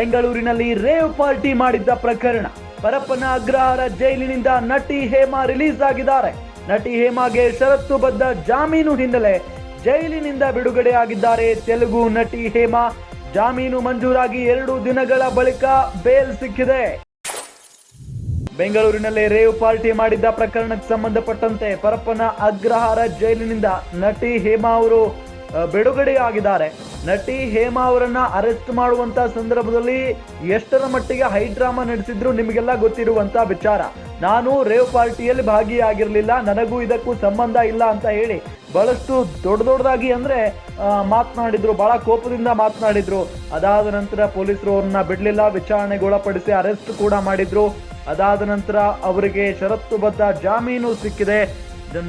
ಬೆಂಗಳೂರಿನಲ್ಲಿ rave party ಮಾಡಿದ್ದ ಪ್ರಕರಣ. ಪರಪ್ಪನ ಅಗ್ರಹಾರ ಜೈಲಿನಿಂದ ನಟಿ ಹೇಮಾ ರಿಲೀಸ್ ಆಗಿದ್ದಾರೆ. ನಟಿ ಹೇಮಾಗೆ ಷರತ್ತುಬದ್ಧ ಜಾಮೀನು ಹಿನ್ನೆಲೆ ಜೈಲಿನಿಂದ ಬಿಡುಗಡೆಯಾಗಿದ್ದಾರೆ ತೆಲುಗು ನಟಿ ಹೇಮಾ. ಜಾಮೀನು ಮಂಜೂರಾಗಿ 2 ದಿನಗಳ ಬಳಿಕ ಬೇಲ್ ಸಿಕ್ಕಿದೆ. ಬೆಂಗಳೂರಿನಲ್ಲಿ ರೇವ್ ಪಾರ್ಟಿ ಮಾಡಿದ್ದ ಪ್ರಕರಣಕ್ಕೆ ಸಂಬಂಧಪಟ್ಟಂತೆ ಪರಪ್ಪನ ಅಗ್ರಹಾರ ಜೈಲಿನಿಂದ ನಟಿ ಹೇಮಾ ಅವರು ಬಿಡುಗಡೆಯಾಗಿದ್ದಾರೆ. ನಟಿ ಹೇಮಾ ಅವರನ್ನ ಅರೆಸ್ಟ್ ಮಾಡುವಂತ ಸಂದರ್ಭದಲ್ಲಿ ಎಷ್ಟರ ಮಟ್ಟಿಗೆ ಹೈ ಡ್ರಾಮಾ ನಡೆಸಿದ್ರು ನಿಮಗೆಲ್ಲ ಗೊತ್ತಿರುವಂತ ವಿಚಾರ. ನಾನು ರೇವ್ ಪಾರ್ಟಿಯಲ್ಲಿ ಭಾಗಿಯಾಗಿರ್ಲಿಲ್ಲ, ನನಗೂ ಇದಕ್ಕೂ ಸಂಬಂಧ ಇಲ್ಲ ಅಂತ ಹೇಳಿ ಬಹಳಷ್ಟು ದೊಡ್ಡದಾಗಿ ಅಂದ್ರೆ ಮಾತನಾಡಿದ್ರು, ಬಹಳ ಕೋಪದಿಂದ ಮಾತನಾಡಿದ್ರು. ಅದಾದ ನಂತರ ಪೊಲೀಸರು ಅವ್ರನ್ನ ಬಿಡ್ಲಿಲ್ಲ, ವಿಚಾರಣೆಗೊಳಪಡಿಸಿ ಅರೆಸ್ಟ್ ಕೂಡ ಮಾಡಿದ್ರು. ಅದಾದ ನಂತರ ಅವರಿಗೆ ಷರತ್ತುಬದ್ಧ ಜಾಮೀನು ಸಿಕ್ಕಿದೆ.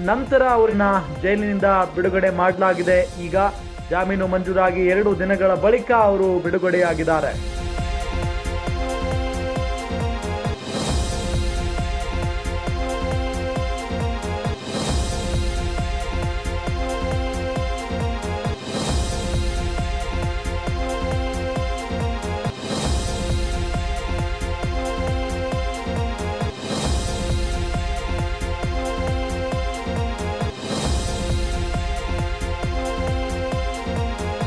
ನಂತರ ಅವರನ್ನ ಜೈಲಿನಿಂದ ಬಿಡುಗಡೆ ಮಾಡಲಾಗಿದೆ. ಈಗ ಜಾಮೀನು ಮಂಜೂರಾಗಿ 2 ದಿನಗಳ ಬಳಿಕ ಅವರು ಬಿಡುಗಡೆಯಾಗಿದ್ದಾರೆ.